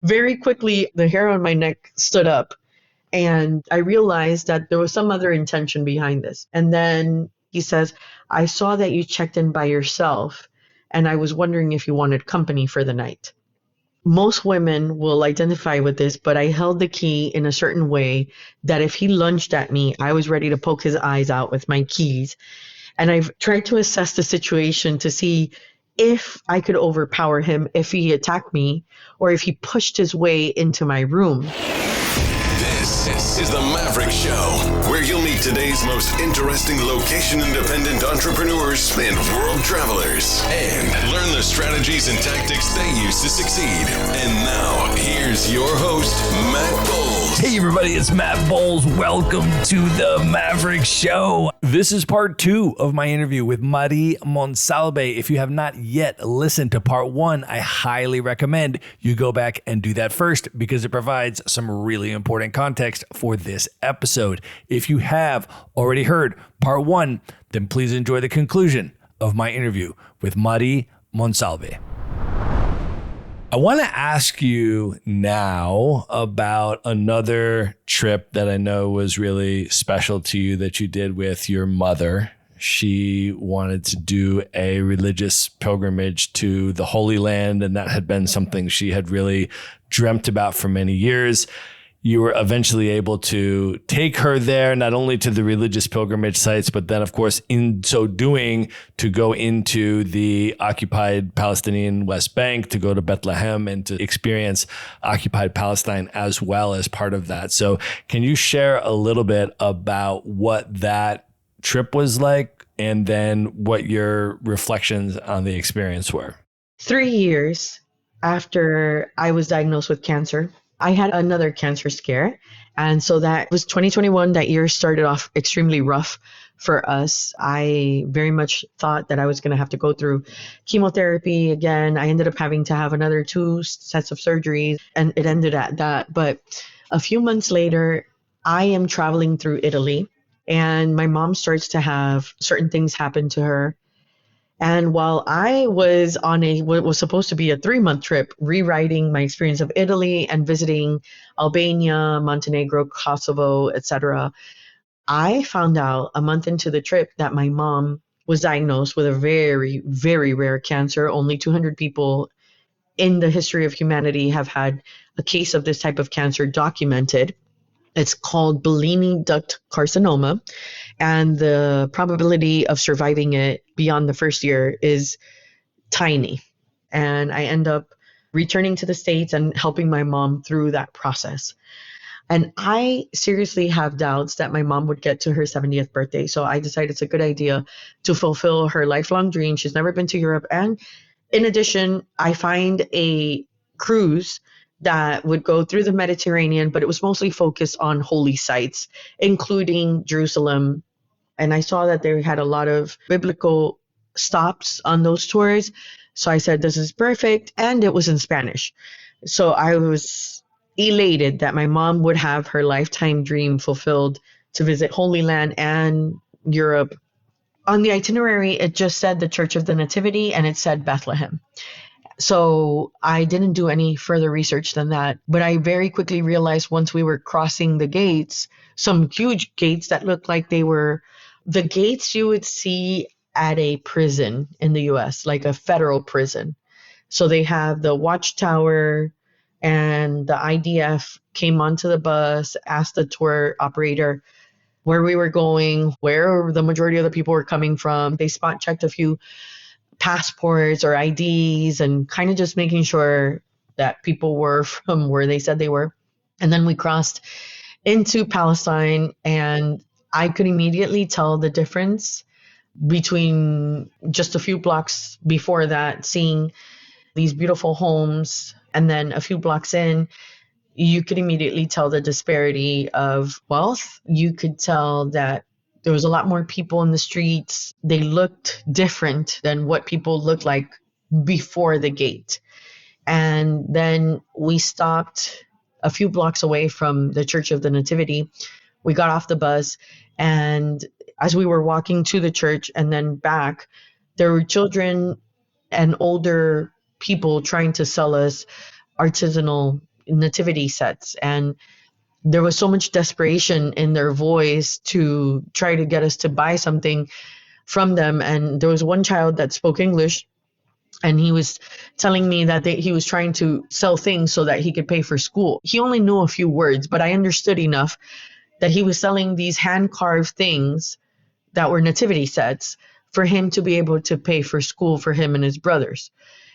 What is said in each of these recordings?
Very quickly, the hair on my neck stood up, and I realized that there was some other intention behind this. And then he says, I saw that you checked in by yourself, and I was wondering if you wanted company for the night. Most women will identify with this, but I held the key in a certain way that if he lunged at me, I was ready to poke his eyes out with my keys. And I've tried to assess the situation to see if I could overpower him if he attacked me or if he pushed his way into my room. This is the Maverick Show, where you'll meet today's most interesting location-independent entrepreneurs and world travelers, and learn the strategies and tactics they use to succeed. And now, here's your host, Matt Bowles. Hey everybody, it's Matt Bowles. Welcome to the Maverick Show. This is part 2 of my interview with Mari Monsalve. If you have not yet listened to part 1, I highly recommend you go back and do that first because it provides some really important context for this episode. If you have already heard part 1, then please enjoy the conclusion of my interview with Mari Monsalve. I want to ask you now about another trip that I know was really special to you that you did with your mother. She wanted to do a religious pilgrimage to the Holy Land, and that had been something she had really dreamt about for many years. You were eventually able to take her there, not only to the religious pilgrimage sites, but then, of course, in so doing, to go into the occupied Palestinian West Bank, to go to Bethlehem and to experience occupied Palestine as well as part of that. So can you share a little bit about what that trip was like and then what your reflections on the experience were? 3 years after I was diagnosed with cancer, I had another cancer scare. And so that was 2021. That year started off extremely rough for us. I very much thought that I was going to have to go through chemotherapy again. I ended up having to have another 2 sets of surgeries, and it ended at that. But a few months later, I am traveling through Italy, and my mom starts to have certain things happen to her. And while I was on what was supposed to be a 3-month trip, rewriting my experience of Italy and visiting Albania, Montenegro, Kosovo, etc., I found out a month into the trip that my mom was diagnosed with a very, very rare cancer. Only 200 people in the history of humanity have had a case of this type of cancer documented. It's called Bellini duct carcinoma, and the probability of surviving it beyond the first year is tiny. And I end up returning to the States and helping my mom through that process. And I seriously have doubts that my mom would get to her 70th birthday. So I decided it's a good idea to fulfill her lifelong dream. She's never been to Europe. And in addition, I find a cruise that would go through the Mediterranean, but it was mostly focused on holy sites, including Jerusalem. And I saw that they had a lot of biblical stops on those tours. So I said, this is perfect. And it was in Spanish. So I was elated that my mom would have her lifetime dream fulfilled to visit Holy Land and Europe. On the itinerary, it just said the Church of the Nativity, and it said Bethlehem. So I didn't do any further research than that. But I very quickly realized once we were crossing the gates, some huge gates that looked like they were the gates you would see at a prison in the US, like a federal prison. So they have the watchtower, and the IDF came onto the bus, asked the tour operator where we were going, where the majority of the people were coming from. They spot checked a few passports or IDs and kind of just making sure that people were from where they said they were. And then we crossed into Palestine, and I could immediately tell the difference between just a few blocks before that, seeing these beautiful homes, and then a few blocks in, you could immediately tell the disparity of wealth. You could tell that there was a lot more people in the streets. They looked different than what people looked like before the gate. And then we stopped a few blocks away from the Church of the Nativity. We got off the bus, and as we were walking to the church and then back, there were children and older people trying to sell us artisanal nativity sets. And there was so much desperation in their voice to try to get us to buy something from them. And there was one child that spoke English, and he was telling me that he was trying to sell things so that he could pay for school. He only knew a few words, but I understood enough that he was selling these hand-carved things that were nativity sets for him to be able to pay for school for him and his brothers.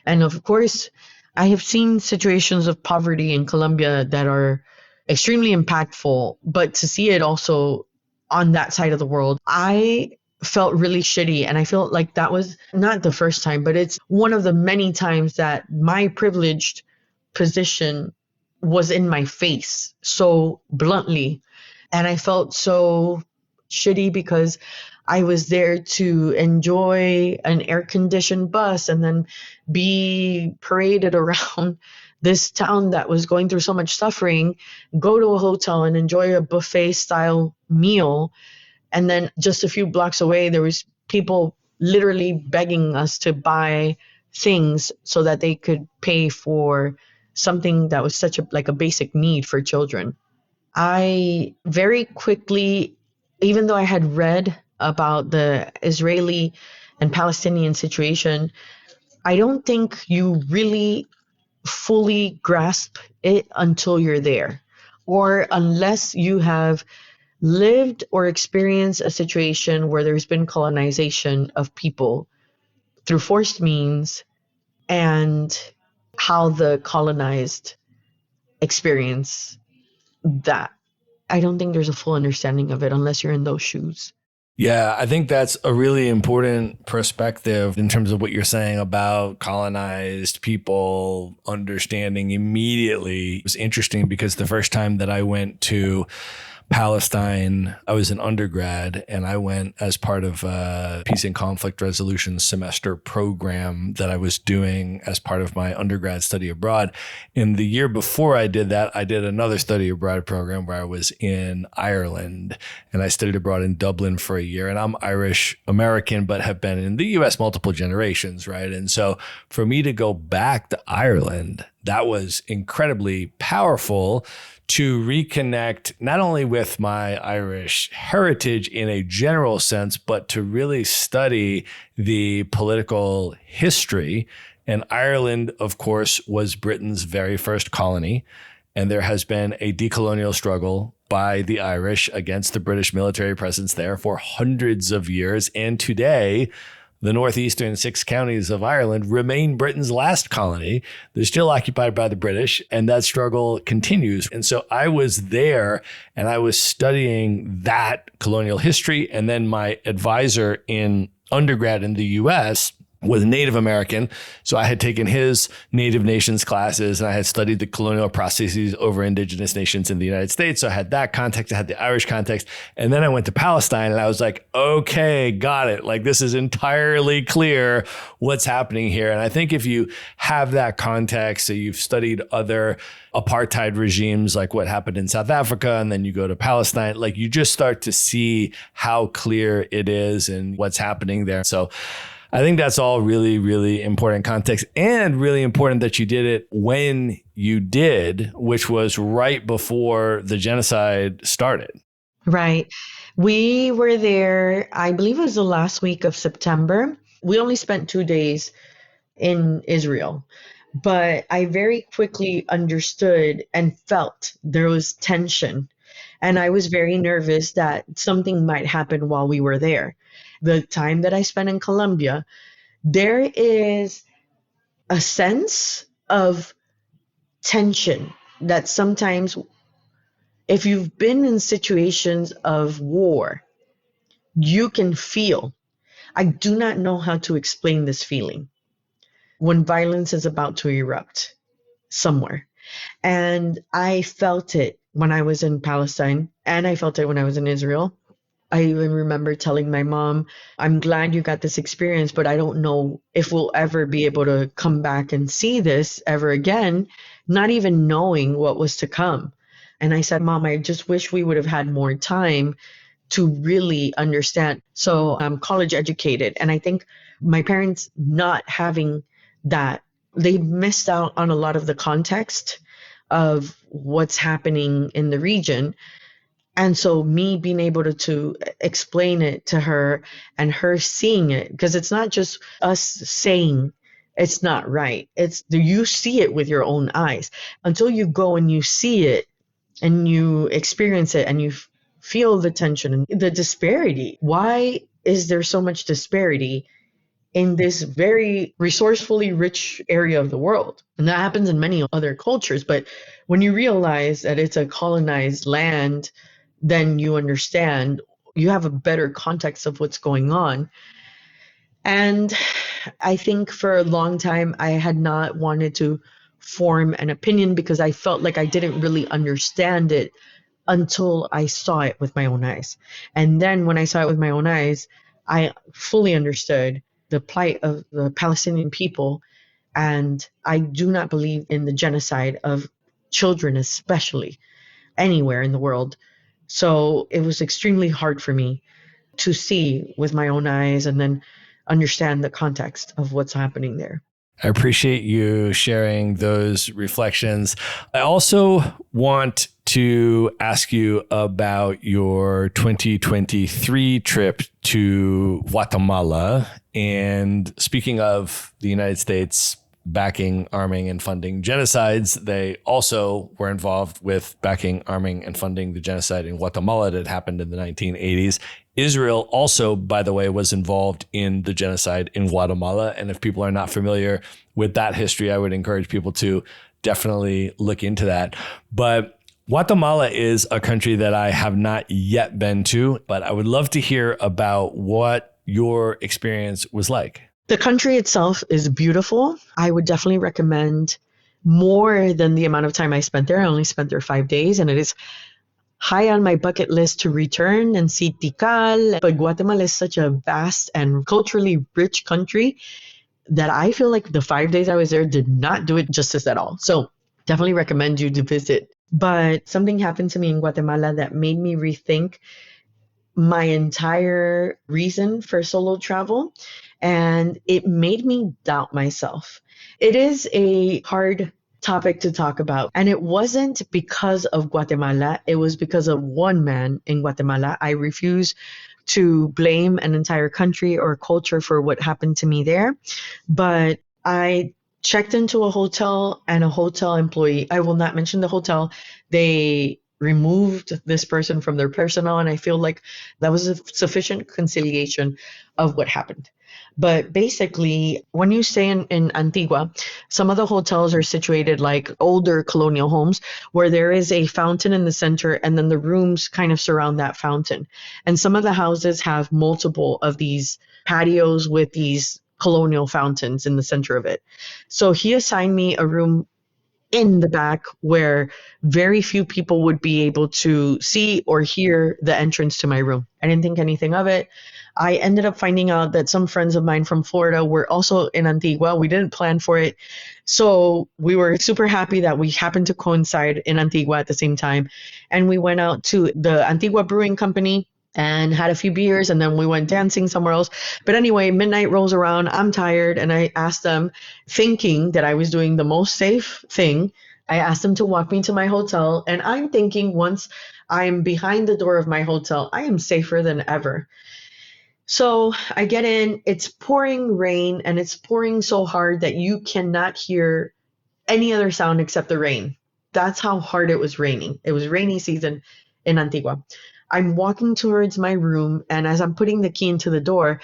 And of course, I have seen situations of poverty in Colombia that are extremely impactful, but to see it also on that side of the world, I felt really shitty. And I felt like that was not the first time, but it's one of the many times that my privileged position was in my face so bluntly. And I felt so shitty because I was there to enjoy an air-conditioned bus and then be paraded around this town that was going through so much suffering, go to a hotel and enjoy a buffet-style meal. And then just a few blocks away, there was people literally begging us to buy things so that they could pay for something that was such a basic need for children. I very quickly, even though I had read about the Israeli and Palestinian situation, I don't think you really fully grasp it until you're there, or unless you have lived or experienced a situation where there's been colonization of people through forced means, and how the colonized experience that. I don't think there's a full understanding of it unless you're in those shoes. Yeah, I think that's a really important perspective in terms of what you're saying about colonized people understanding immediately. It was interesting because the first time that I went to Palestine, I was an undergrad, and I went as part of a peace and conflict resolution semester program that I was doing as part of my undergrad study abroad. In the year before I did that, I did another study abroad program where I was in Ireland, and I studied abroad in Dublin for a year. And I'm Irish American, but have been in the US multiple generations, right? And so for me to go back to Ireland, that was incredibly powerful to reconnect not only with my Irish heritage in a general sense, but to really study the political history. And Ireland, of course, was Britain's very first colony. And there has been a decolonial struggle by the Irish against the British military presence there for hundreds of years. And today, the northeastern 6 counties of Ireland remain Britain's last colony. They're still occupied by the British, and that struggle continues. And so I was there, and I was studying that colonial history. And then my advisor in undergrad in the US was Native American. So I had taken his Native Nations classes, and I had studied the colonial processes over indigenous nations in the United States. So I had that context, I had the Irish context. And then I went to Palestine, and I was like, okay, got it. Like, this is entirely clear what's happening here. And I think if you have that context, so you've studied other apartheid regimes, like what happened in South Africa, and then you go to Palestine, like you just start to see how clear it is and what's happening there. So I think that's all really, really important context, and really important that you did it when you did, which was right before the genocide started. Right. We were there, I believe it was the last week of September. We only spent 2 days in Israel, but I very quickly understood and felt there was tension. And I was very nervous that something might happen while we were there. The time that I spent in Colombia, there is a sense of tension that sometimes, if you've been in situations of war, you can feel. I do not know how to explain this feeling when violence is about to erupt somewhere. And I felt it when I was in Palestine, and I felt it when I was in Israel. I even remember telling my mom, I'm glad you got this experience, but I don't know if we'll ever be able to come back and see this ever again, not even knowing what was to come. And I said, Mom, I just wish we would have had more time to really understand. So I'm college educated. And I think my parents not having that, they missed out on a lot of the context of what's happening in the region. And so me being able to explain it to her and her seeing it, because it's not just us saying it's not right. It's you see it with your own eyes. Until you go and you see it and you experience it and you feel the tension and the disparity. Why is there so much disparity in this very resourcefully rich area of the world? And that happens in many other cultures. But when you realize that it's a colonized land, then you understand, you have a better context of what's going on. And I think for a long time, I had not wanted to form an opinion because I felt like I didn't really understand it until I saw it with my own eyes. And then when I saw it with my own eyes, I fully understood the plight of the Palestinian people. And I do not believe in the genocide of children, especially anywhere in the world. So it was extremely hard for me to see with my own eyes and then understand the context of what's happening there. I appreciate you sharing those reflections. I also want to ask you about your 2023 trip to Guatemala. And speaking of the United States backing, arming, and funding genocides, they also were involved with backing, arming, and funding the genocide in Guatemala that happened in the 1980s. Israel also, by the way, was involved in the genocide in Guatemala. And if people are not familiar with that history, I would encourage people to definitely look into that. But Guatemala is a country that I have not yet been to, but I would love to hear about what your experience was like. The country itself is beautiful. I would definitely recommend more than the amount of time I spent there. I only spent there 5 days, and it is high on my bucket list to return and see Tikal. But Guatemala is such a vast and culturally rich country that I feel like the 5 days I was there did not do it justice at all. So definitely recommend you to visit. But something happened to me in Guatemala that made me rethink my entire reason for solo travel. And it made me doubt myself. It is a hard topic to talk about. And it wasn't because of Guatemala. It was because of one man in Guatemala. I refuse to blame an entire country or culture for what happened to me there. But I checked into a hotel, and a hotel employee, I will not mention the hotel, they removed this person from their personnel. And I feel like that was a sufficient conciliation of what happened. But basically, when you stay in Antigua, some of the hotels are situated like older colonial homes where there is a fountain in the center, and then the rooms kind of surround that fountain. And some of the houses have multiple of these patios with these colonial fountains in the center of it. So he assigned me a room in the back where very few people would be able to see or hear the entrance to my room. I didn't think anything of it. I ended up finding out that some friends of mine from Florida were also in Antigua. We didn't plan for it. So we were super happy that we happened to coincide in Antigua at the same time. And we went out to the Antigua Brewing Company and had a few beers, and then we went dancing somewhere else. But anyway, midnight rolls around. I'm tired, and I asked them, thinking that I was doing the most safe thing, I asked them to walk me to my hotel. And I'm thinking once I'm behind the door of my hotel, I am safer than ever. So I get in, it's pouring rain, and it's pouring so hard that you cannot hear any other sound except the rain. That's how hard it was raining. It was rainy season in Antigua. I'm walking towards my room, and as I'm putting the key into the door,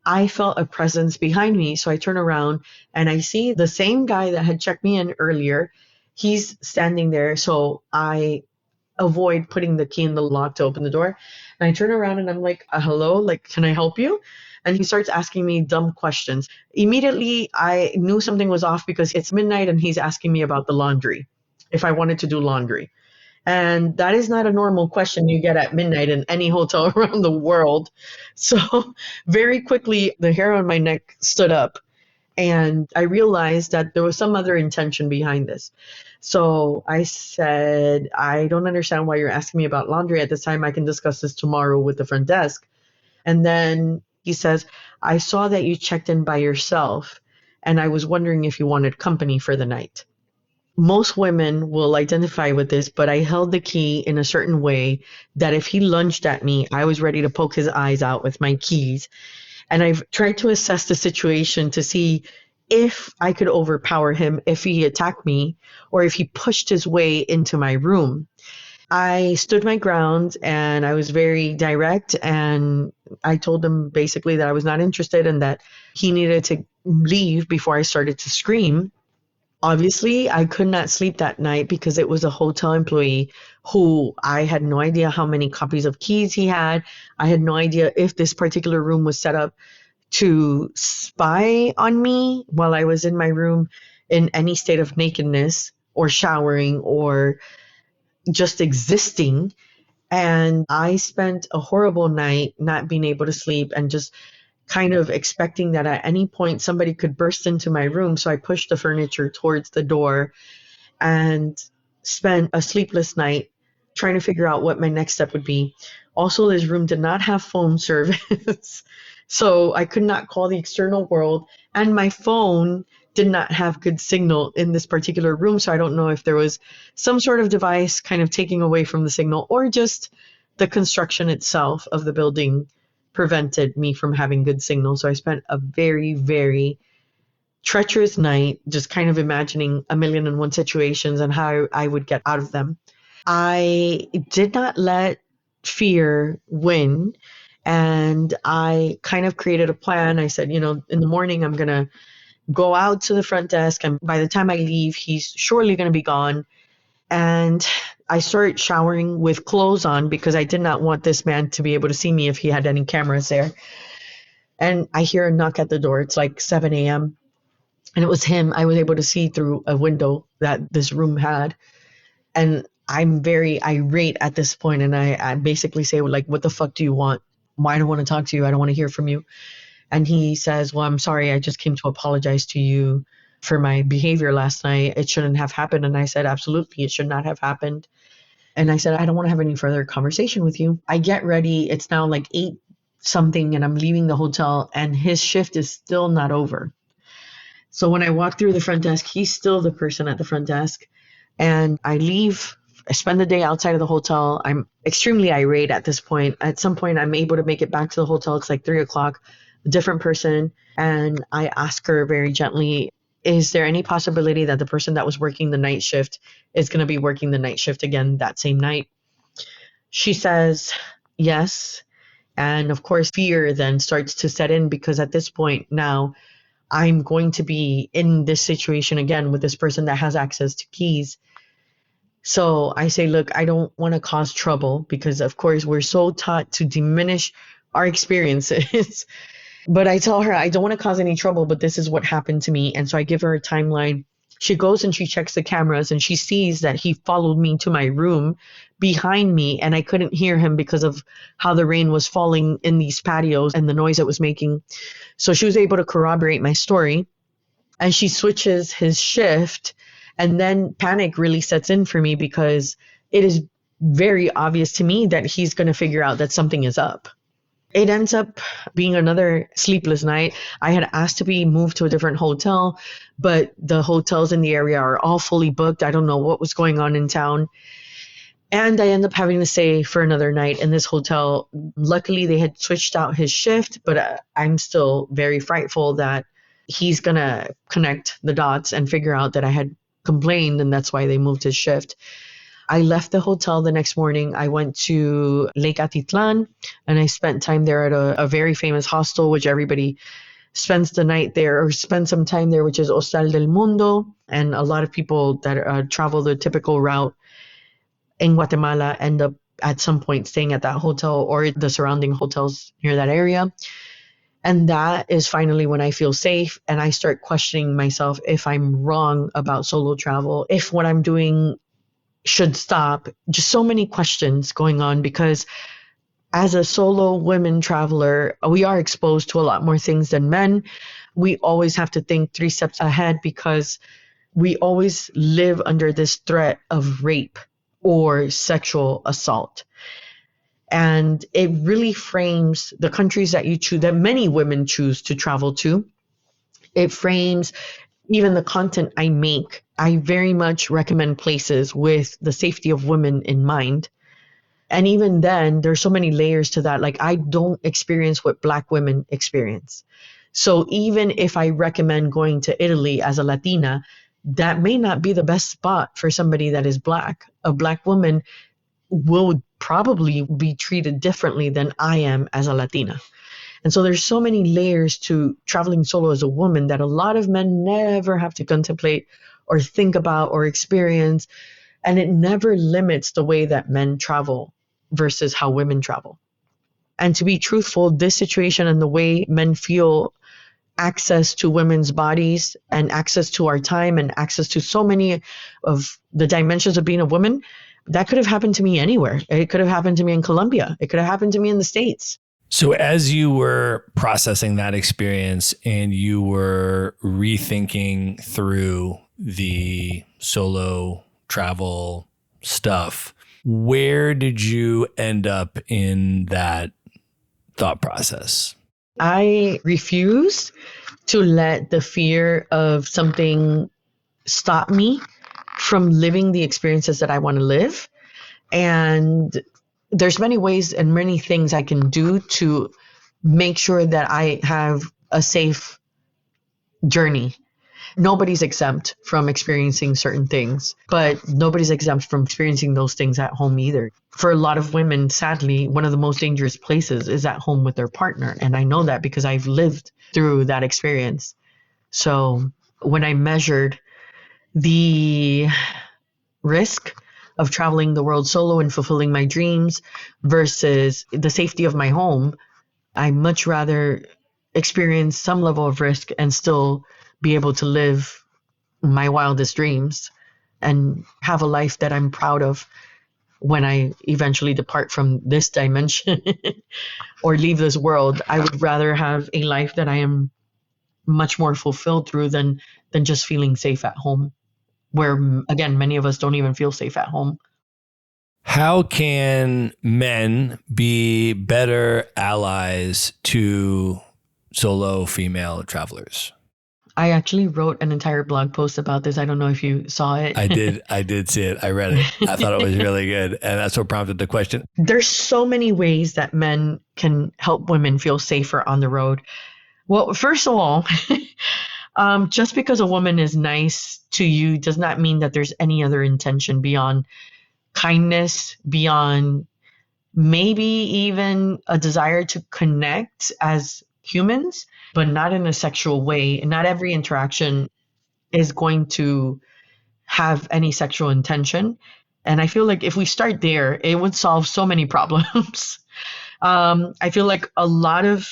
I felt a presence behind me. So I turn around and I see the same guy that had checked me in earlier. He's standing there. So I avoid putting the key in the lock to open the door. And I turn around and I'm like, hello, like, can I help you? And he starts asking me dumb questions. Immediately, I knew something was off because it's midnight and he's asking me about the laundry, if I wanted to do laundry. And that is not a normal question you get at midnight in any hotel around the world. So very quickly, the hair on my neck stood up, and I realized that there was some other intention behind this. So I said, I don't understand why you're asking me about laundry at this time. I can discuss this tomorrow with the front desk. And then he says, I saw that you checked in by yourself, and I was wondering if you wanted company for the night. Most women will identify with this, but I held the key in a certain way that if he lunged at me, I was ready to poke his eyes out with my keys. And I've tried to assess the situation to see if I could overpower him if he attacked me or if he pushed his way into my room. I stood my ground and I was very direct, and I told him basically that I was not interested and that he needed to leave before I started to scream. Obviously, I could not sleep that night because it was a hotel employee who I had no idea how many copies of keys he had. I had no idea if this particular room was set up to spy on me while I was in my room in any state of nakedness or showering or just existing. And I spent a horrible night not being able to sleep and just kind of expecting that at any point somebody could burst into my room. So I pushed the furniture towards the door and spent a sleepless night trying to figure out what my next step would be. Also, this room did not have phone service. So I could not call the external world, and my phone did not have good signal in this particular room. So I don't know if there was some sort of device kind of taking away from the signal or just the construction itself of the building prevented me from having good signal. So I spent a very, very treacherous night just kind of imagining a million and one situations and how I would get out of them. I did not let fear win. And I kind of created a plan. I said, in the morning, I'm going to go out to the front desk. And by the time I leave, he's surely going to be gone. And I started showering with clothes on because I did not want this man to be able to see me if he had any cameras there. And I hear a knock at the door. It's like 7 a.m. And it was him. I was able to see through a window that this room had. And I'm very irate at this point. And I basically say, like, what the fuck do you want? Why do I want to talk to you? I don't want to hear from you. And he says, well, I'm sorry. I just came to apologize to you for my behavior last night. It shouldn't have happened. And I said, absolutely, it should not have happened. And I said, I don't want to have any further conversation with you. I get ready. It's now like 8 something and I'm leaving the hotel and his shift is still not over. So when I walk through the front desk, he's still the person at the front desk. And I leave. I spend the day outside of the hotel. I'm extremely irate at this point. At some point, I'm able to make it back to the hotel. It's like 3:00, a different person. And I ask her very gently, is there any possibility that the person that was working the night shift is going to be working the night shift again that same night? She says, yes. And of course, fear then starts to set in because at this point now, I'm going to be in this situation again with this person that has access to keys. So I say, look, I don't want to cause trouble because, of course, we're so taught to diminish our experiences. But I tell her I don't want to cause any trouble, but this is what happened to me. And so I give her a timeline. She goes and she checks the cameras and she sees that he followed me to my room behind me. And I couldn't hear him because of how the rain was falling in these patios and the noise it was making. So she was able to corroborate my story. And she switches his shift. And then panic really sets in for me because it is very obvious to me that he's going to figure out that something is up. It ends up being another sleepless night. I had asked to be moved to a different hotel, but the hotels in the area are all fully booked. I don't know what was going on in town. And I end up having to stay for another night in this hotel. Luckily, they had switched out his shift, but I'm still very frightful that he's going to connect the dots and figure out that I had complained and that's why they moved his shift. I left the hotel the next morning. I went to Lake Atitlan and I spent time there at a very famous hostel, which everybody spends the night there or spend some time there, which is Hostal del Mundo. And a lot of people that travel the typical route in Guatemala end up at some point staying at that hotel or the surrounding hotels near that area. And that is finally when I feel safe and I start questioning myself if I'm wrong about solo travel, if what I'm doing should stop. Just so many questions going on because as a solo women traveler, we are exposed to a lot more things than men. We always have to think 3 steps ahead because we always live under this threat of rape or sexual assault. And it really frames the countries that you choose, that many women choose to travel to. It frames even the content I make, I very much recommend places with the safety of women in mind. And even then, there's so many layers to that. Like, I don't experience what Black women experience. So even if I recommend going to Italy as a Latina, that may not be the best spot for somebody that is Black. A Black woman will probably be treated differently than I am as a Latina. And so there's so many layers to traveling solo as a woman that a lot of men never have to contemplate or think about or experience. And it never limits the way that men travel versus how women travel. And to be truthful, this situation and the way men feel access to women's bodies and access to our time and access to so many of the dimensions of being a woman, that could have happened to me anywhere. It could have happened to me in Colombia. It could have happened to me in the States. So as you were processing that experience and you were rethinking through the solo travel stuff, where did you end up in that thought process? I refuse to let the fear of something stop me from living the experiences that I want to live. And there's many ways and many things I can do to make sure that I have a safe journey. Nobody's exempt from experiencing certain things, but nobody's exempt from experiencing those things at home either. For a lot of women, sadly, one of the most dangerous places is at home with their partner. And I know that because I've lived through that experience. So when I measured the risk of traveling the world solo and fulfilling my dreams versus the safety of my home, I much rather experience some level of risk and still be able to live my wildest dreams and have a life that I'm proud of when I eventually depart from this dimension or leave this world. I would rather have a life that I am much more fulfilled through than just feeling safe at home, where, again, many of us don't even feel safe at home. How can men be better allies to solo female travelers? I actually wrote an entire blog post about this. I don't know if you saw it. I did see it. I read it. I thought it was really good. And that's what prompted the question. There's so many ways that men can help women feel safer on the road. Well, first of all, just because a woman is nice to you does not mean that there's any other intention beyond kindness, beyond maybe even a desire to connect as humans, but not in a sexual way. And not every interaction is going to have any sexual intention. And I feel like if we start there, it would solve so many problems. I feel like a lot of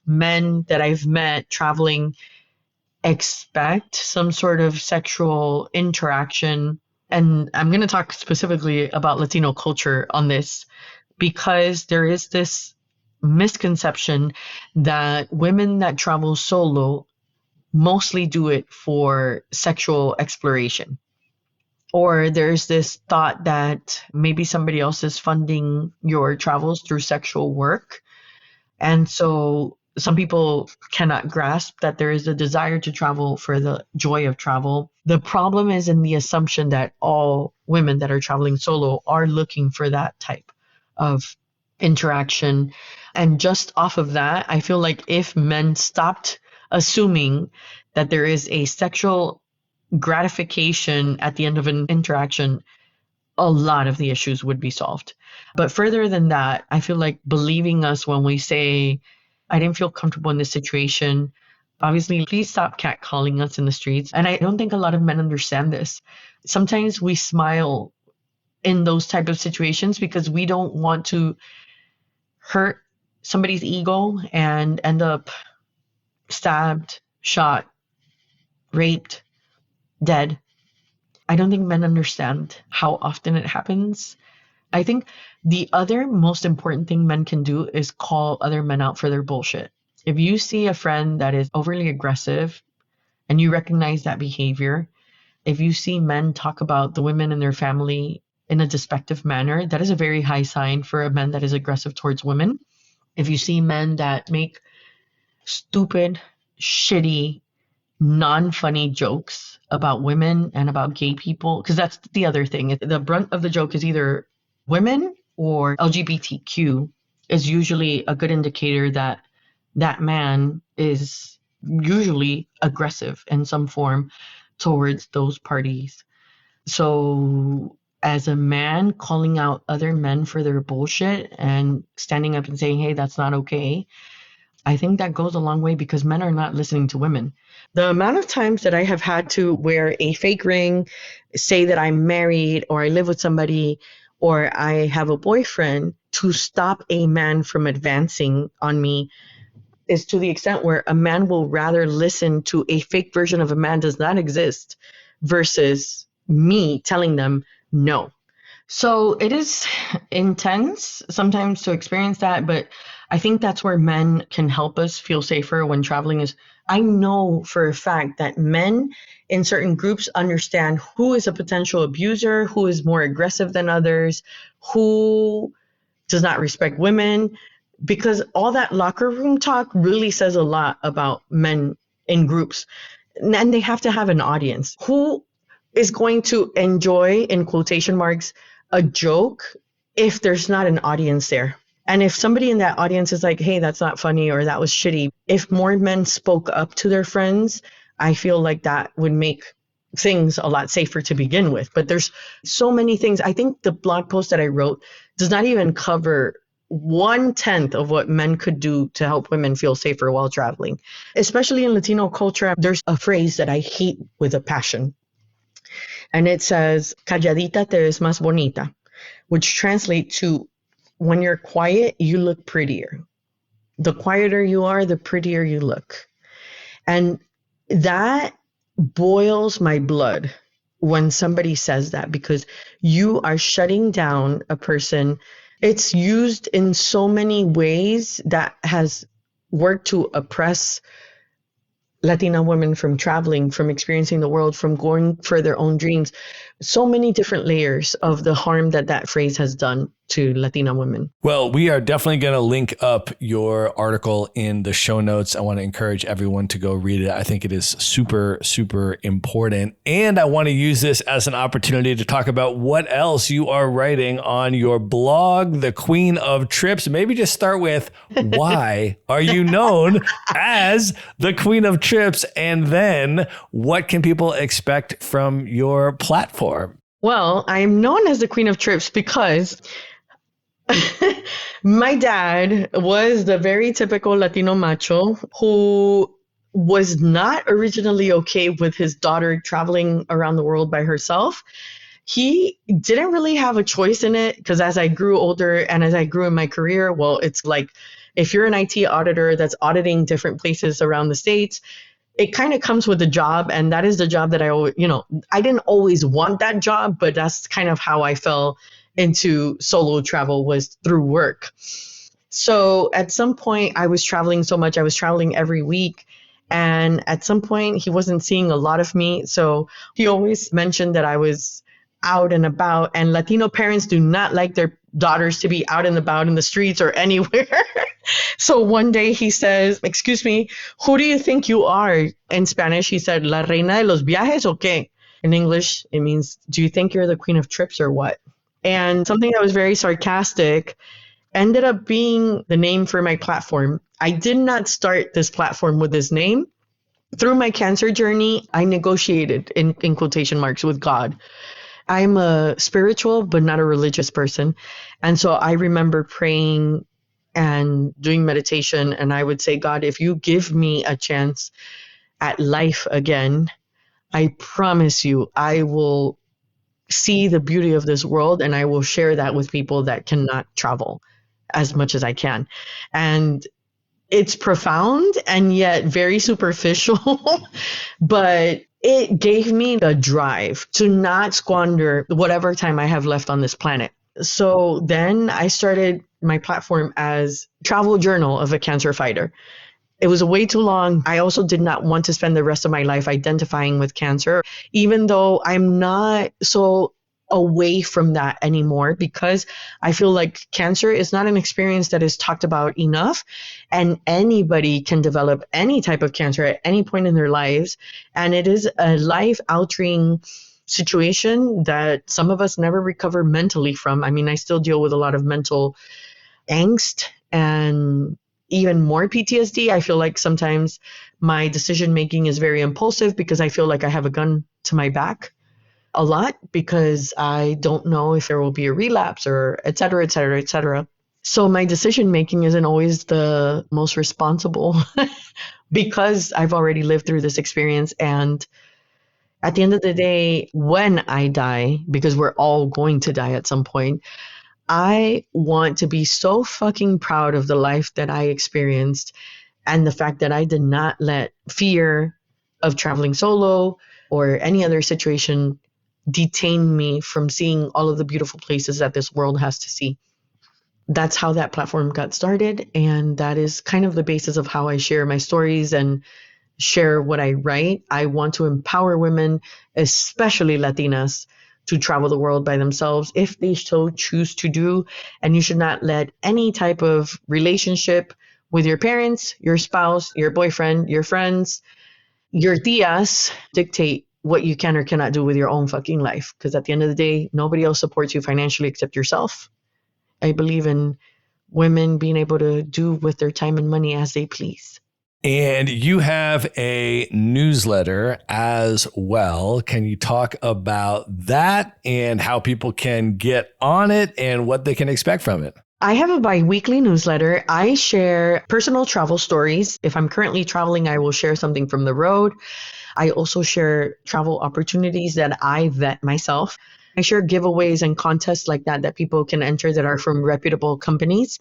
men that I've met traveling expect some sort of sexual interaction. And I'm going to talk specifically about Latino culture on this, because there is this misconception that women that travel solo mostly do it for sexual exploration. Or there's this thought that maybe somebody else is funding your travels through sexual work. And so some people cannot grasp that there is a desire to travel for the joy of travel. The problem is in the assumption that all women that are traveling solo are looking for that type of interaction. And just off of that, I feel like if men stopped assuming that there is a sexual gratification at the end of an interaction, a lot of the issues would be solved. But further than that, I feel like believing us when we say, I didn't feel comfortable in this situation. Obviously, please stop catcalling us in the streets. And I don't think a lot of men understand this. Sometimes we smile in those type of situations because we don't want to hurt somebody's ego and end up stabbed, shot, raped, dead. I don't think men understand how often it happens. I think the other most important thing men can do is call other men out for their bullshit. If you see a friend that is overly aggressive and you recognize that behavior, if you see men talk about the women in their family in a despective manner, that is a very high sign for a man that is aggressive towards women. If you see men that make stupid, shitty, non-funny jokes about women and about gay people, because that's the other thing. The brunt of the joke is either women or LGBTQ is usually a good indicator that that man is usually aggressive in some form towards those parties. So as a man calling out other men for their bullshit and standing up and saying, hey, that's not okay, I think that goes a long way because men are not listening to women. The amount of times that I have had to wear a fake ring, say that I'm married or I live with somebody or I have a boyfriend to stop a man from advancing on me is to the extent where a man will rather listen to a fake version of a man does not exist versus me telling them no. So it is intense sometimes to experience that, but I think that's where men can help us feel safer when traveling is. I know for a fact that men in certain groups understand who is a potential abuser, who is more aggressive than others, who does not respect women, because all that locker room talk really says a lot about men in groups. And they have to have an audience. Who is going to enjoy, in quotation marks, a joke if there's not an audience there? And if somebody in that audience is like, hey, that's not funny or that was shitty, if more men spoke up to their friends, I feel like that would make things a lot safer to begin with. But there's so many things. I think the blog post that I wrote does not even cover 1/10 of what men could do to help women feel safer while traveling. Especially in Latino culture, there's a phrase that I hate with a passion. And it says, calladita te ves más bonita, which translates to, when you're quiet, you look prettier. The quieter you are, the prettier you look. And that boils my blood when somebody says that, because you are shutting down a person. It's used in so many ways that has worked to oppress Latina women from traveling, from experiencing the world, from going for their own dreams. So many different layers of the harm that that phrase has done to Latina women. Well, we are definitely going to link up your article in the show notes. I want to encourage everyone to go read it. I think it is super, super important. And I want to use this as an opportunity to talk about what else you are writing on your blog, The Queen of Trips. Maybe just start with, why are you known as the Queen of Trips? And then what can people expect from your platform? Well, I'm known as the Queen of Trips because my dad was the very typical Latino macho who was not originally okay with his daughter traveling around the world by herself. He didn't really have a choice in it because as I grew older and as I grew in my career, well, it's like if you're an IT auditor that's auditing different places around the States, it kind of comes with the job. And that is the job that I always, I didn't always want that job, but that's kind of how I fell into solo travel, was through work. So at some point I was traveling so much, I was traveling every week. And at some point he wasn't seeing a lot of me. So he always mentioned that I was out and about, and Latino parents do not like their daughters to be out and about in the streets or anywhere. So one day he says, excuse me, who do you think you are? In Spanish, he said, La reina de los viajes o qué? In English, it means, do you think you're the queen of trips or what? And something that was very sarcastic ended up being the name for my platform. I did not start this platform with this name. Through my cancer journey, I negotiated, in quotation marks, with God. I'm a spiritual, but not a religious person. And so I remember praying and doing meditation. And I would say, God, if you give me a chance at life again, I promise you, I will see the beauty of this world and I will share that with people that cannot travel as much as I can. And it's profound and yet very superficial, but it gave me the drive to not squander whatever time I have left on this planet. So then I started my platform as Travel Journal of a Cancer Fighter. It was way too long. I also did not want to spend the rest of my life identifying with cancer, even though I'm not so away from that anymore, because I feel like cancer is not an experience that is talked about enough, and anybody can develop any type of cancer at any point in their lives. And it is a life altering situation that some of us never recover mentally from. I mean, I still deal with a lot of mental angst and even more PTSD. I feel like sometimes my decision making is very impulsive because I feel like I have a gun to my back a lot, because I don't know if there will be a relapse or et cetera, et cetera, et cetera. So my decision making isn't always the most responsible because I've already lived through this experience. And at the end of the day, when I die, because we're all going to die at some point, I want to be so fucking proud of the life that I experienced, and the fact that I did not let fear of traveling solo or any other situation detain me from seeing all of the beautiful places that this world has to see. That's how that platform got started. And that is kind of the basis of how I share my stories and share what I write. I want to empower women, especially Latinas, to travel the world by themselves if they so choose to do. And you should not let any type of relationship with your parents, your spouse, your boyfriend, your friends, your tias dictate what you can or cannot do with your own fucking life. Because at the end of the day, nobody else supports you financially except yourself. I believe in women being able to do with their time and money as they please. And you have a newsletter as well. Can you talk about that and how people can get on it and what they can expect from it? I have a bi-weekly newsletter. I share personal travel stories. If I'm currently traveling, I will share something from the road. I also share travel opportunities that I vet myself. I share giveaways and contests like that people can enter that are from reputable companies.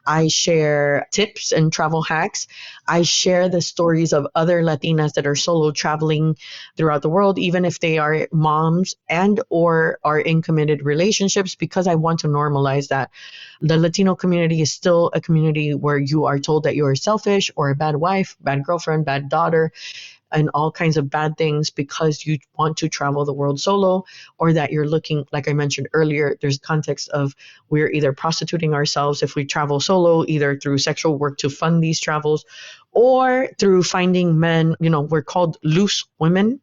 I share tips and travel hacks. I share the stories of other Latinas that are solo traveling throughout the world, even if they are moms and or are in committed relationships, because I want to normalize that. The Latino community is still a community where you are told that you are selfish or a bad wife, bad girlfriend, bad daughter, and all kinds of bad things because you want to travel the world solo, or that you're looking, like I mentioned earlier, there's context of we're either prostituting ourselves if we travel solo, either through sexual work to fund these travels, or through finding men. We're called loose women.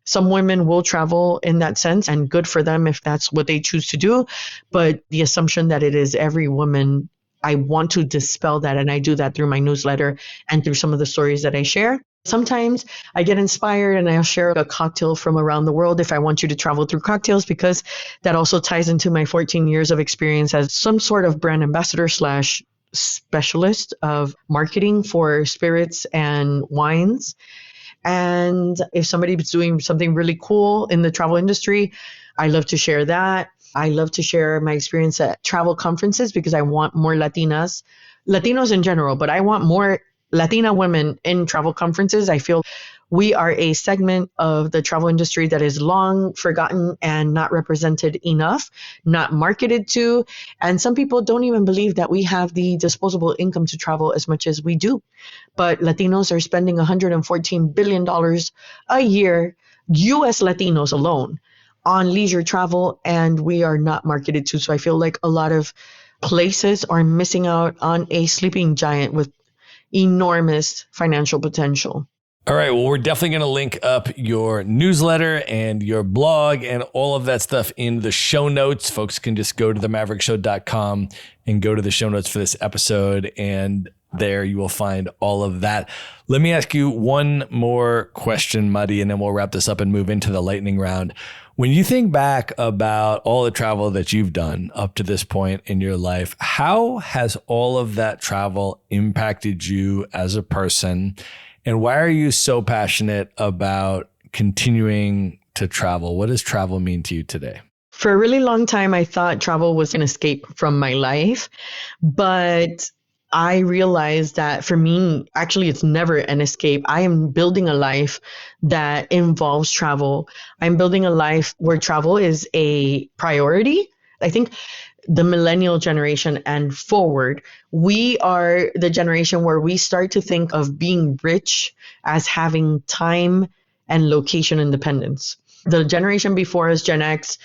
Some women will travel in that sense, and good for them if that's what they choose to do. But the assumption that it is every woman, I want to dispel that. And I do that through my newsletter and through some of the stories that I share. Sometimes I get inspired and I'll share a cocktail from around the world if I want you to travel through cocktails, because that also ties into my 14 years of experience as some sort of brand ambassador / specialist of marketing for spirits and wines. And if somebody's doing something really cool in the travel industry, I love to share that. I love to share my experience at travel conferences because I want more Latinos in general, but I want more Latina women in travel conferences. I feel we are a segment of the travel industry that is long forgotten and not represented enough, not marketed to. And some people don't even believe that we have the disposable income to travel as much as we do. But Latinos are spending $114 billion a year, US Latinos alone, on leisure travel, and we are not marketed to. So I feel like a lot of places are missing out on a sleeping giant with enormous financial potential. All right. Well, we're definitely going to link up your newsletter and your blog and all of that stuff in the show notes. Folks can just go to themaverickshow.com and go to the show notes for this episode. And there you will find all of that. Let me ask you one more question, Muddy, and then we'll wrap this up and move into the lightning round. When you think back about all the travel that you've done up to this point in your life, how has all of that travel impacted you as a person? And why are you so passionate about continuing to travel? What does travel mean to you today? For a really long time, I thought travel was an escape from my life, but I realized that for me, actually, it's never an escape. I am building a life that involves travel. I'm building a life where travel is a priority. I think the millennial generation and forward, we are the generation where we start to think of being rich as having time and location independence. The generation before us, Gen X,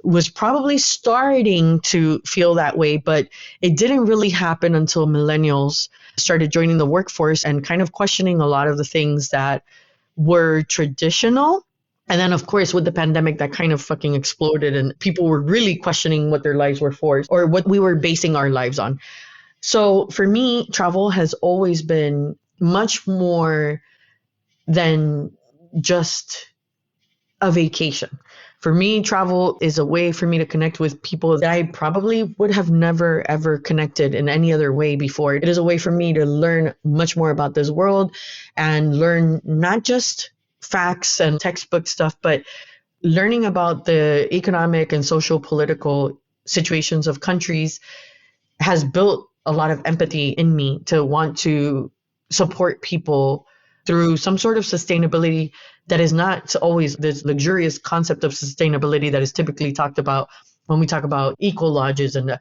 was probably starting to feel that way, but it didn't really happen until millennials started joining the workforce and kind of questioning a lot of the things that were traditional. And then, of course, with the pandemic, that kind of fucking exploded and people were really questioning what their lives were for or what we were basing our lives on. So for me, travel has always been much more than just a vacation. For me, travel is a way for me to connect with people that I probably would have never, ever connected in any other way before. It is a way for me to learn much more about this world and learn not just facts and textbook stuff, but learning about the economic and social political situations of countries has built a lot of empathy in me to want to support people through some sort of sustainability that is not always this luxurious concept of sustainability that is typically talked about when we talk about eco lodges. And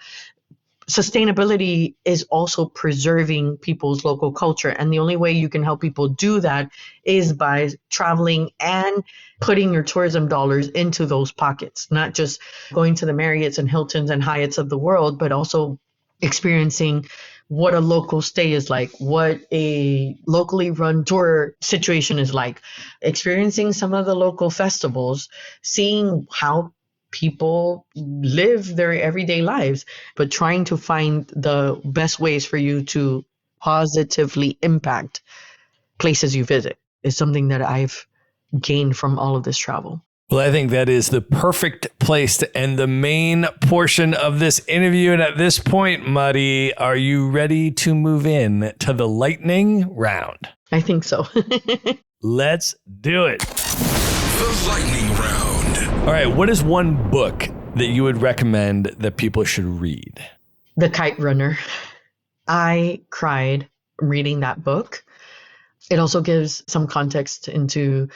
sustainability is also preserving people's local culture. And the only way you can help people do that is by traveling and putting your tourism dollars into those pockets, not just going to the Marriotts and Hiltons and Hyatts of the world, but also experiencing what a local stay is like, what a locally run tour situation is like, experiencing some of the local festivals, seeing how people live their everyday lives, but trying to find the best ways for you to positively impact places you visit is something that I've gained from all of this travel. Well, I think that is the perfect place to end the main portion of this interview. And at this point, Mari, are you ready to move in to the lightning round? I think so. Let's do it. The lightning round. All right. What is one book that you would recommend that people should read? The Kite Runner. I cried reading that book. It also gives some context into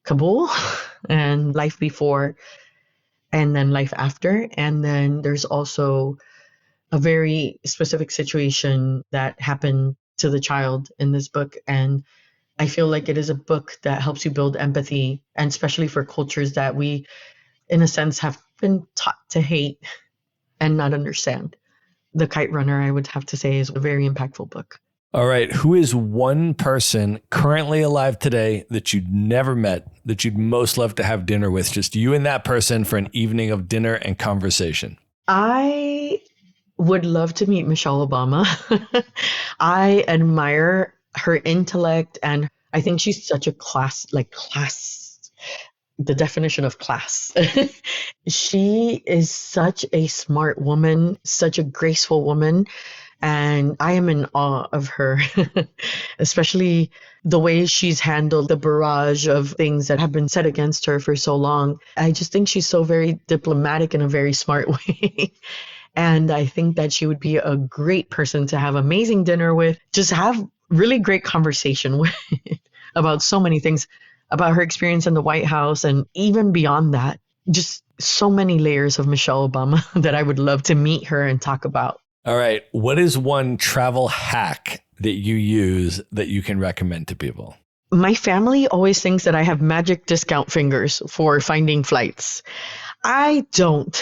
Kabul and life before and then life after. And then there's also a very specific situation that happened to the child in this book. And I feel like it is a book that helps you build empathy, and especially for cultures that we, in a sense, have been taught to hate and not understand. The Kite Runner, I would have to say, is a very impactful book. All right. Who is one person currently alive today that you'd never met, that you'd most love to have dinner with? Just you and that person for an evening of dinner and conversation. I would love to meet Michelle Obama. I admire her intellect, and I think she's such a class, the definition of class. She is such a smart woman, such a graceful woman. And I am in awe of her, especially the way she's handled the barrage of things that have been said against her for so long. I just think she's so very diplomatic in a very smart way. And I think that she would be a great person to have amazing dinner with, just have really great conversation with about so many things, about her experience in the White House and even beyond that. Just so many layers of Michelle Obama that I would love to meet her and talk about. All right. What is one travel hack that you use that you can recommend to people? My family always thinks that I have magic discount fingers for finding flights. I don't.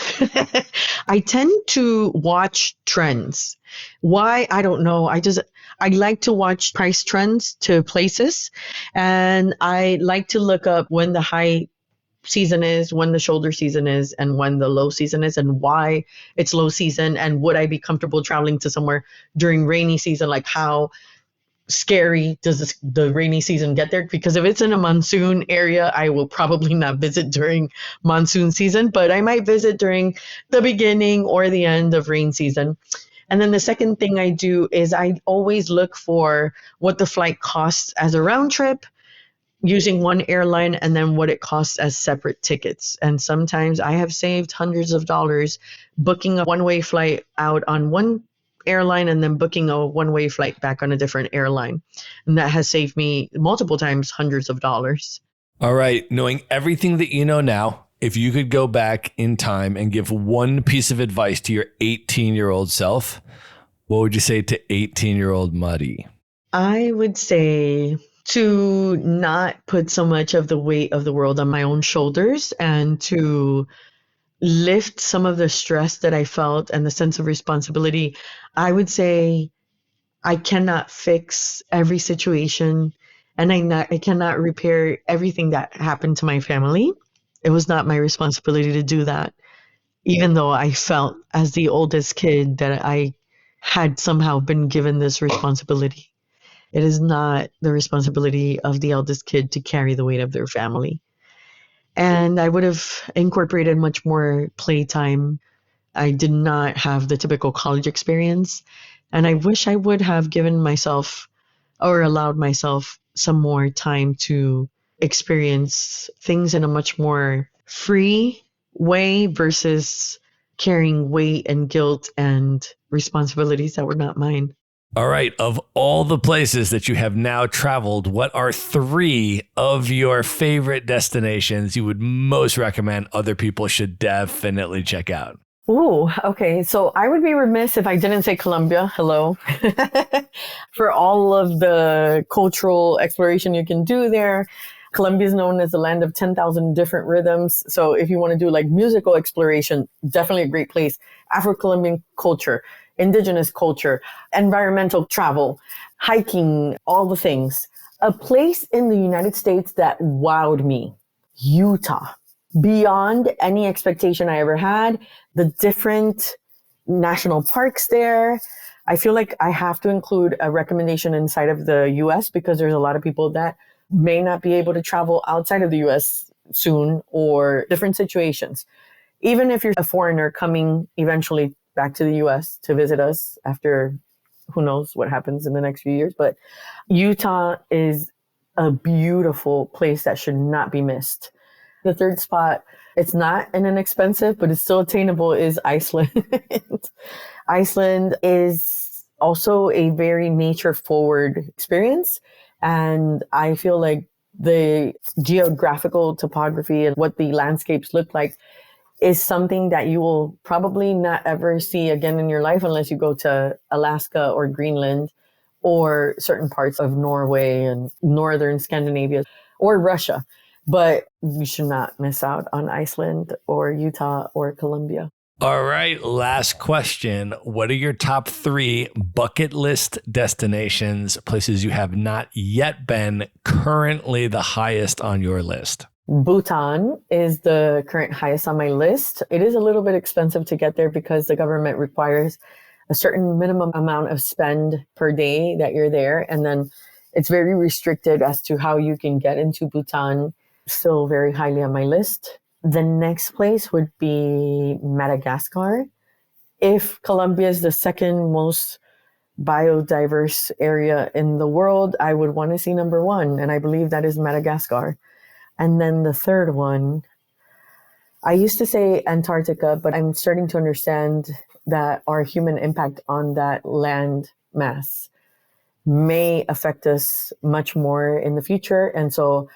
I tend to watch trends. Why? I don't know. I like to watch price trends to places, and I like to look up when the high season is, when the shoulder season is, and when the low season is, and why it's low season, and would I be comfortable traveling to somewhere during rainy season? Like, how scary does the rainy season get there? Because if it's in a monsoon area, I will probably not visit during monsoon season, but I might visit during the beginning or the end of rain season. And then the second thing I do is I always look for what the flight costs as a round trip using one airline, and then what it costs as separate tickets. And sometimes I have saved hundreds of dollars booking a one-way flight out on one airline and then booking a one-way flight back on a different airline. And that has saved me multiple times hundreds of dollars. All right. Knowing everything that you know now, if you could go back in time and give one piece of advice to your 18-year-old self, what would you say to 18-year-old Mari? I would say to not put so much of the weight of the world on my own shoulders, and to lift some of the stress that I felt and the sense of responsibility, I would say I cannot fix every situation, and I cannot repair everything that happened to my family. It was not my responsibility to do that, even though I felt as the oldest kid that I had somehow been given this responsibility. It is not the responsibility of the eldest kid to carry the weight of their family. And I would have incorporated much more playtime. I did not have the typical college experience. And I wish I would have given myself or allowed myself some more time to experience things in a much more free way versus carrying weight and guilt and responsibilities that were not mine. All right. Of all the places that you have now traveled, what are 3 of your favorite destinations you would most recommend other people should definitely check out? Ooh, okay. So I would be remiss if I didn't say Colombia. Hello. For all of the cultural exploration you can do there. Colombia is known as the land of 10,000 different rhythms. So if you want to do like musical exploration, definitely a great place. Afro-Colombian culture, indigenous culture, environmental travel, hiking, all the things. A place in the United States that wowed me, Utah. Beyond any expectation I ever had, the different national parks there. I feel like I have to include a recommendation inside of the US because there's a lot of people that may not be able to travel outside of the US soon or different situations. Even if you're a foreigner coming eventually back to the US to visit us after who knows what happens in the next few years, but Utah is a beautiful place that should not be missed. The third spot, it's not an inexpensive, but it's still attainable, is Iceland. Iceland is also a very nature-forward experience. And I feel like the geographical topography and what the landscapes look like is something that you will probably not ever see again in your life unless you go to Alaska or Greenland or certain parts of Norway and northern Scandinavia or Russia. But you should not miss out on Iceland or Utah or Colombia. All right. Last question. What are your top 3 bucket list destinations, places you have not yet been, currently the highest on your list? Bhutan is the current highest on my list. It is a little bit expensive to get there because the government requires a certain minimum amount of spend per day that you're there. And then it's very restricted as to how you can get into Bhutan. Still very highly on my list. The next place would be Madagascar. If Colombia is the second most biodiverse area in the world, I would want to see number 1, and I believe that is Madagascar. And then the third one, I used to say Antarctica, but I'm starting to understand that our human impact on that land mass may affect us much more in the future. And so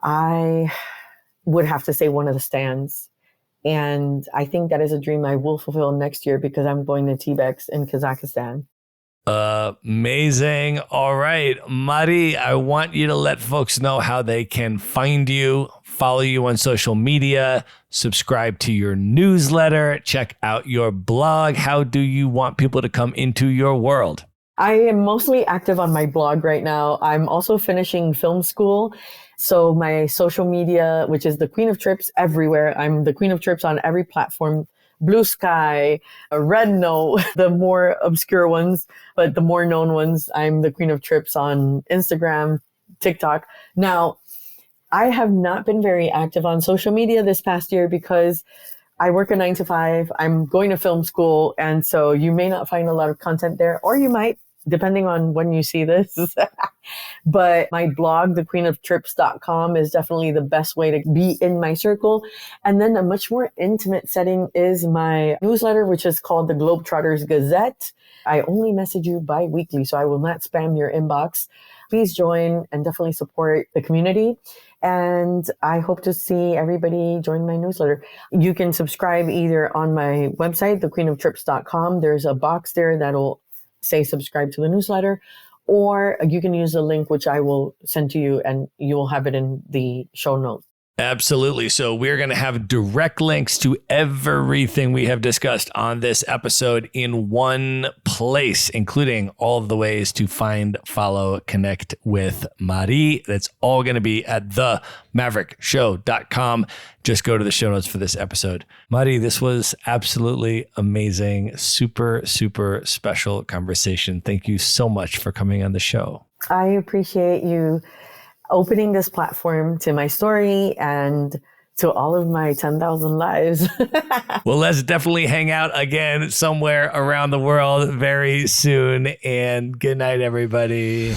I would have to say one of the stands. And I think that is a dream I will fulfill next year because I'm going to T-Bex in Kazakhstan. Amazing. All right, Mari, I want you to let folks know how they can find you, follow you on social media, subscribe to your newsletter, check out your blog. How do you want people to come into your world? I am mostly active on my blog right now. I'm also finishing film school. So my social media, which is the Queen of Trips everywhere. I'm the Queen of Trips on every platform. Blue Sky, Red Note, the more obscure ones, but the more known ones. I'm the Queen of Trips on Instagram, TikTok. Now, I have not been very active on social media this past year because I work a 9 to 5. I'm going to film school. And so you may not find a lot of content there, or you might, depending on when you see this. But my blog, thequeenoftrips.com, is definitely the best way to be in my circle. And then a much more intimate setting is my newsletter, which is called the Globetrotters Gazette. I only message you bi-weekly, so I will not spam your inbox. Please join and definitely support the community. And I hope to see everybody join my newsletter. You can subscribe either on my website, thequeenoftrips.com. There's a box there that'll say subscribe to the newsletter, or you can use the link which I will send to you and you will have it in the show notes. Absolutely. So we're going to have direct links to everything we have discussed on this episode in one place, including all of the ways to find, follow, connect with Mari. That's all going to be at themaverickshow.com. Just go to the show notes for this episode. Mari, this was absolutely amazing. Super, super special conversation. Thank you so much for coming on the show. I appreciate you opening this platform to my story and to all of my 10,000 lives. Well, let's definitely hang out again somewhere around the world very soon. And good night, everybody.